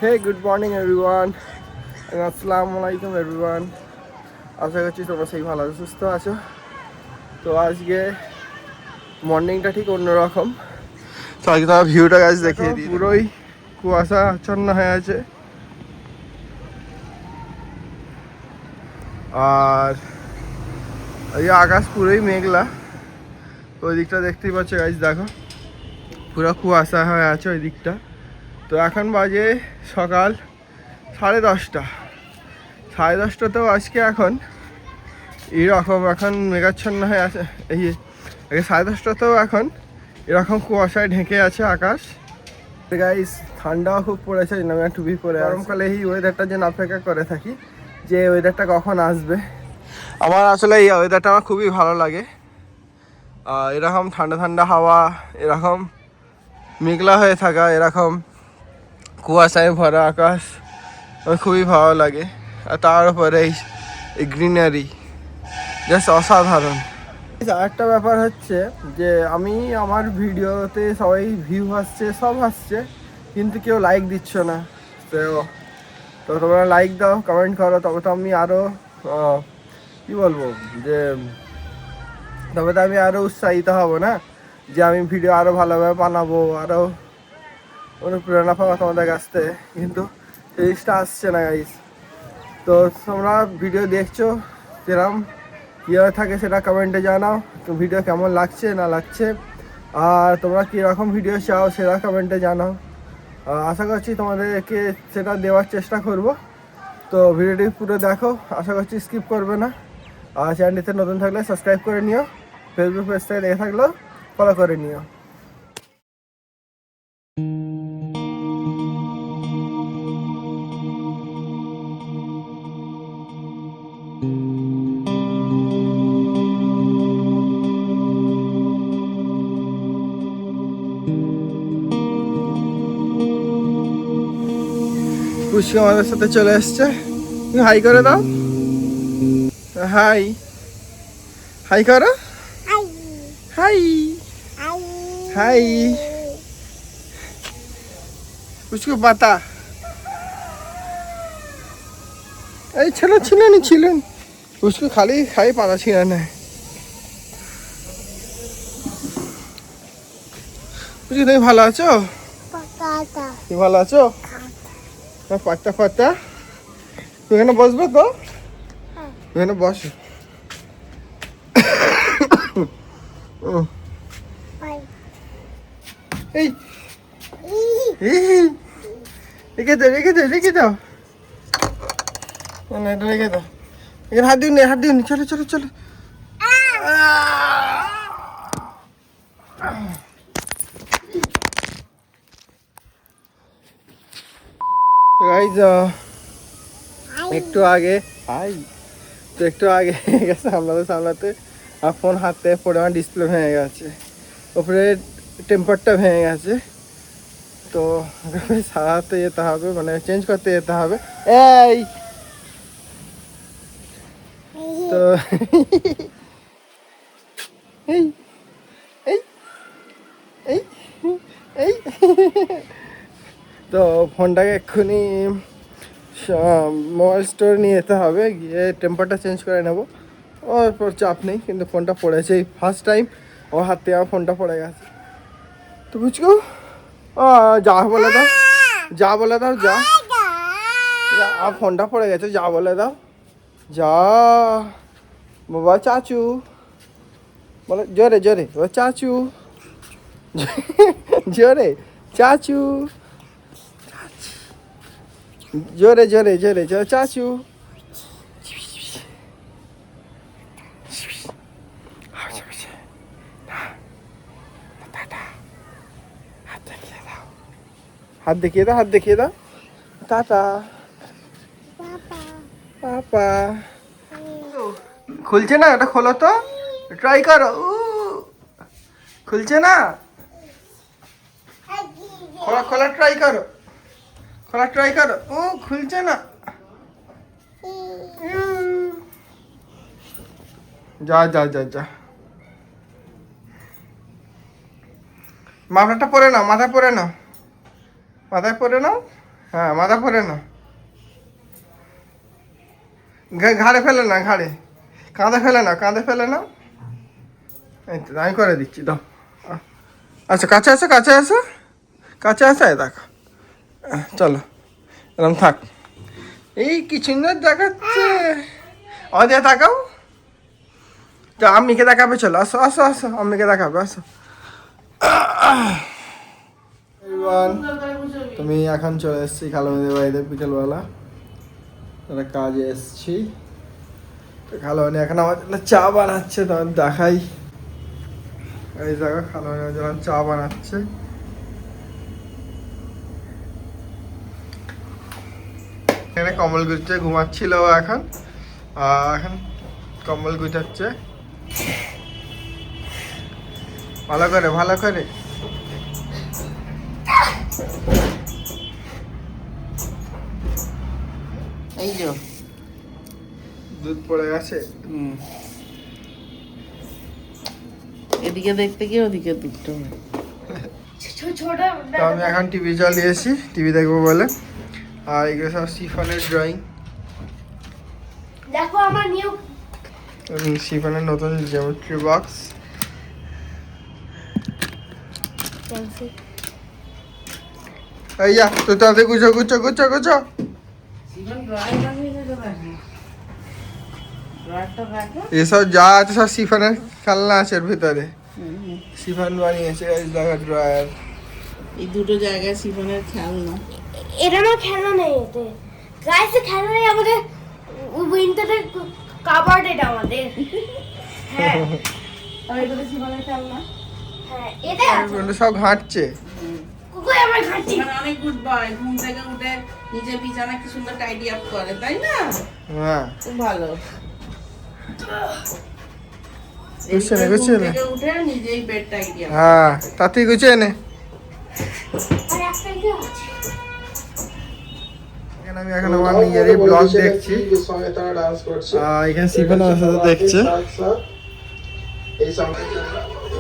হে good morning everyone, আসসালামু আলাইকুম everyone. আশা করছি তোমরা সেই ভালো সুস্থ আছো। তো আজকে মর্নিংটা ঠিক অন্যরকম। তো আজকে তোমার ভিউটা গাছ দেখিয়ে দিই। পুরোই কুয়াশা আচ্ছন্ন হয়ে আছে, আর এই আকাশ পুরোই মেঘলা। তো ওই দিকটা দেখতেই পাচ্ছ গাছ, দেখো পুরো কুয়াশা হয়ে আছে ওই দিকটা। তো এখন বাজে সকাল 10:30। 10:30তেও আজকে এখন এরকম এখন মেঘাচ্ছন্ন হয়ে আছে। এই 10:30তেও এখন এরকম কুয়াশায় ঢেকে আছে আকাশ। গাইস ঠান্ডাও খুব পড়েছে, আমি টুপি পরে গরমকালে এই ওয়েদারটার জন্য অপেক্ষা করে থাকি যে ওয়েদারটা কখন আসবে। আমার আসলে এই ওয়েদারটা আমার খুবই ভালো লাগে। এরকম ঠান্ডা ঠান্ডা হাওয়া, এরকম মেঘলা হয়ে থাকা, এরকম কুয়াশায় ভরা আকাশ আমার খুবই ভালো লাগে। আর তার উপরে এই গ্রিনারি জাস্ট অসাধারণ। আরেকটা ব্যাপার হচ্ছে যে আমি আমার ভিডিওতে সবাই ভিউ আসছে, সব আসছে, কিন্তু কেউ লাইক দিচ্ছ না। তো তোমরা লাইক দাও, কমেন্ট করো, তবে তো আমি আরও কী বলবো যে তবে তো আমি আরও উৎসাহিত হব না, যে আমি ভিডিও আরও ভালোভাবে বানাবো, আরও অনুপ্রেরণা পাবো তোমাদের কাছ থেকে। কিন্তু জিনিসটা আসছে না গাইস। তো তোমরা ভিডিও দেখছো, যেরকম কীভাবে থাকে সেটা কমেন্টে জানাও। তো ভিডিও কেমন লাগছে না লাগছে, আর তোমরা কীরকম ভিডিও চাও সেটা কমেন্টে জানাও। আশা করছি তোমাদেরকে সেটা দেওয়ার চেষ্টা করব। তো ভিডিওটি পুরো দেখো, আশা করছি স্কিপ করবে না। আর চ্যানেলটিতে নতুন থাকলে সাবস্ক্রাইব করে নিও, ফেসবুক পেজ থেকে দেখে থাকলেও ফলো করে নিও। পুষ্কু আমাদের সাথে চলে এসছে, হাই করে দাও, হাই হাই করো, হাই হাই। পুষ্কু পাতা, এই ছেলে ছিলেন পুষ্কু খালি খাই পাতা ছিঁড়ে নেয়। পুষ্কু তুমি ভালো আছো? তুমি ভালো আছো? পাতা পাতা, তুমি এখানে বসবে তো? এখানে বসো। এই রেখে দাও, রেখে দাও, রেখে দাও, এটা রেখে দাও। এখানে হাত দিও, হাত দিও, চলো চলো চলো। একটু আগে সামলাতে সামলাতে আর ফোন হাতে পড়ে আমার ডিসপ্লে ভেঙে গেছে, ওপরে টেম্পারটা ভেঙে গেছে। তো সারাতে যেতে হবে, মানে চেঞ্জ করতে যেতে হবে। এই তো এই এই এই এই তো ফোনটাকে এক্ষুনি মোবাইল স্টোরে নিয়ে যেতে হবে, গিয়ে টেম্পারটা চেঞ্জ করে নেবো। ওর পর চাপ নেই, কিন্তু ফোনটা পড়েছে, এই ফার্স্ট টাইম আমার হাত থেকে আমার ফোনটা পড়ে গেছে। তো বুঝছো, যা বলে দাও, যা বলে দাও, যা, আর ফোনটা পড়ে গেছে, যা বলে দাও, যা বাবা চাচু বলে, জোরে জোরে ও চাচু, জোরে চাচু, জোরে জোরে জোরে জোরে চাচু। হাত দেখিয়ে দাও, হাত দেখিয়ে দাও, টাটা পাপা। খুলছে না, এটা খোলো তো, ট্রাই করো। খুলছে না, খোলা ট্রাই করো, খোলা ট্রাই করো। খুলছে না, যা যা যা যা। মাথাটা পরে নাও, মাথায় পরে নাও, মাথায় পরে নাও। হ্যাঁ মাথা পরে না, ঘাড়ে ফেলে না, ঘাড়ে কাঁধে ফেলে না, কাঁধে ফেলে না। এই তো আমি করে দিচ্ছি, দাও। আচ্ছা কাছে আসো, কাছে আসো, কাছে আসো, দেখো। চলো এরকম থাক। এই কি সুন্দর দেখাচ্ছে। অদিয়া তাকাও, তো আম্মিকে দেখাবে, চলো আসো আসো আসো, আম্মিকে দেখাবে, আসো। তুমি এখন চলে এসছি খালামণিদের বাড়িতে বিকেলবেলা, একটা কাজে এসছি। তো খালামণি এখন আমার জন্য চা বানাচ্ছে, তো আমি দেখাই। এই দেখো খালামণি আমার জন্য চা বানাচ্ছে। এখানে কম্বল গুছছে, ঘুমাচ্ছিল এখন, এখন কম্বল গুছাচ্ছে ভালো করে, ভালো করে। এই যে দুধ পড়ে গেছে। এদিকে দেখতে গিয়ে ওদিকে দেখতে হবে। তো আমি এখন টিভি চালিয়েছি, টিভি দেখবো বলে। আর এগুলো সব শিফনের ড্রয়িং, দেখো আমার নিউ শিফনের নতুন জিওমেট্রি বক্স। এই যা, তো তাতে গুছো গুছো গুছো গুছো। জীবন ড্রয়ার বানিয়ে দিতে পারি। ড্রয়ারটা রাখো। এসব যা আছে সব শিফনের খেলনা আছে এর ভিতরে। শিফন বানিয়েছে, এই দেখো ড্রয়ার। এই দুটো জায়গায় সিফনের খেলনা। এটা আমার খেলনা নেই, এতে গাইস খেলনা নেই আমাদের, উইন্টারের কাবার্ড এটা আমাদের। হ্যাঁ আর এগুলো সিফনের খেলনা। হ্যাঁ এটা আছে। ওগুলো সব ঘাঁটছে। কুকুর আমার খাচ্ছি। মানে অনেক গুড বয়, ঘুম থেকে উঠে নিজে বিছানা কি সুন্দর টাইডি আপ করে, তাই না? হ্যাঁ খুব ভালো। গুছিয়ে নে, ঘুম গুছিয়ে নে। থেকে উঠে নিজেই বেড টাইডি আপ। হ্যাঁ তাতেই গুছিয়ে নে। আর একটা কি আছে? এখানে আমি এখন আমার নিজেরই ব্লগ দেখছি। এখানে শিফন আমার সাথে দেখছে।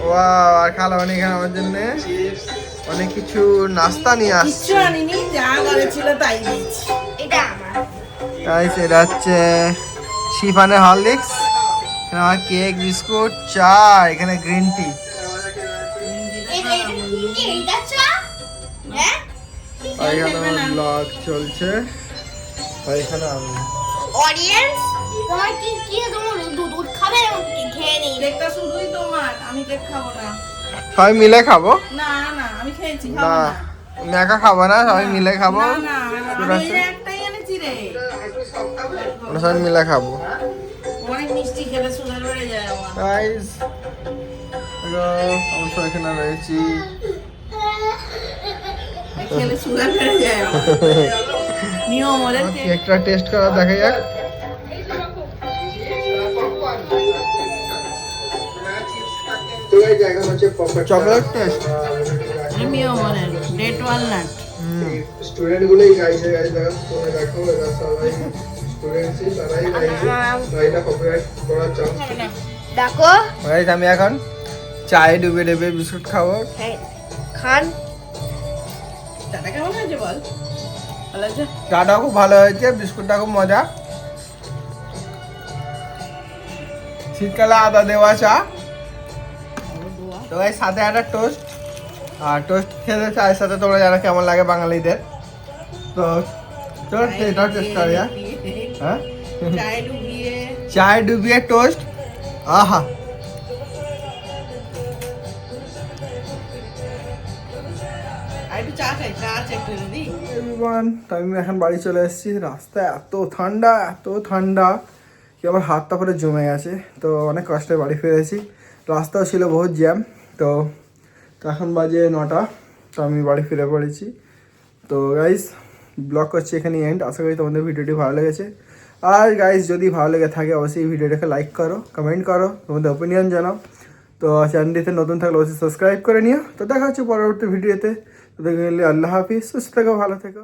ওয়াও, আর খালামণি এখানে আমার জন্য অনেক কিছু নাস্তা নিয়ে কিচ্ছু আসছে। আনিনি, যা ঘরে ছিল তাই দিয়েছি। এটা আমার। তাই সেটা হচ্ছে শিফানের হরলিক্স, এখানে আমার কেক, বিস্কুট, চা, এখানে গ্রিন টি। এইটা চা? হ্যাঁ? আর এখানে আমার ব্লগ চলছে। আর এখানে আমি অডিয়েন্স তোমার কি কি তোমার দুধ খাবে নাকি খেয়ে নেই? কেকটা শুধুই তোমার, আমি কেক খাবো না। সবাই মিলে খাবো। না না, আমি খেয়েছি, না, খাবো না। আমি একা খাবো না, সবাই মিলে খাবো। না না, ঠিক আমি আছে, এই একটাই এনেছি রে। আমরা সবাই মিলে খাবো। অনেক মিষ্টি খেলে সুগার বেড়ে যায় আমার। গাইস, আমরা সবাই এখানে রয়েছি। খেলে সুগার বেড়ে যায় আমার। নিয়ম ওদের কেক। কেকটা টেস্ট করা দেখা যাক। Chocolate test. নিয়ম ওদের ডেট ওয়ালনাট। স্টুডেন্ট গুলোই গাইছে, গাইস দেখো, তোমরা দেখো, এরা সবাই স্টুডেন্টসই, তারাই গাইছে। গাইটা কপিরাইট করার চান্স। দেখো গাইস আমি এখন চায়ে ডুবে ডুবে বিস্কুট খাবো। খান। চাটা কেমন হয়েছে বল? ভালো আছে? চাটা খুব ভালো হয়েছে, বিস্কুটটা খুব মজা। শীতকালে আদা দেওয়া চা। তো এই সাথে একটা টোস্ট, আর টোস্ট খেতে চায়ের সাথে তোমরা জানো কেমন লাগে বাঙালিদের। তো চলো এটা টেস্ট করি। হ্যাঁ, চায়ে ডুবিয়ে। চায়ে ডুবিয়ে টোস্ট, আহা। আর একটু চা খাই, চা আছে একটু দিদি। এভরিওয়ান, আমি এখন বাড়ি চলে এসেছি। রাস্তায় এত ঠান্ডা, এত ঠান্ডা কি আমার হাতটা পুরো জমে গেছে। তো অনেক কষ্টে বাড়ি ফিরেছি, রাস্তাও ছিল বহুত জ্যাম। তো এখন বাজে 9টা, তো আমি বাড়ি ফিরে পড়েছি। তো গাইস ব্লগ করছি এখানে এন্ড। আশা করি তোমাদের ভিডিওটি ভালো লেগেছে। আর গাইস যদি ভালো লেগে থাকে অবশ্যই ভিডিওটাকে লাইক করো, কমেন্ট করো, তোমাদের ওপিনিয়ন জানাও। তো চ্যানেলটিতে নতুন থাকলে অবশ্যই সাবস্ক্রাইব করে নিও। তো দেখা হচ্ছে পরবর্তী ভিডিওতে। তো দেখে আল্লাহ হাফিজ, সুস্থ থেকো, ভালো থেকো।